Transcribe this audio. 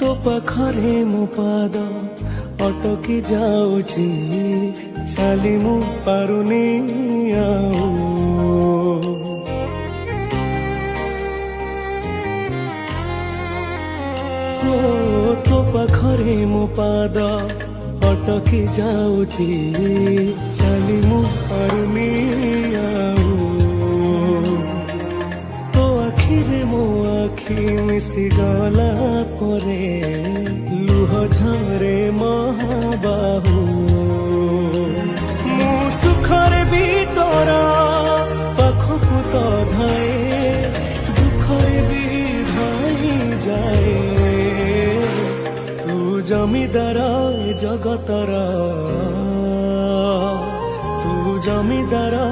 तो पाखरे मो पाद अटकी जाऊची चाली मु पारुनी आऊ तो पाखरे मो पाद अटकी जाऊची चाली मु पारुनी आऊ तो आखिरे मो आखि मिसी गला परे लुह झरे महाबाहु मु सुखरे भी तोरा पाखकु तो धाए दुखरे भी धाई जाए तू जमीदार जगतर तू जमीदार।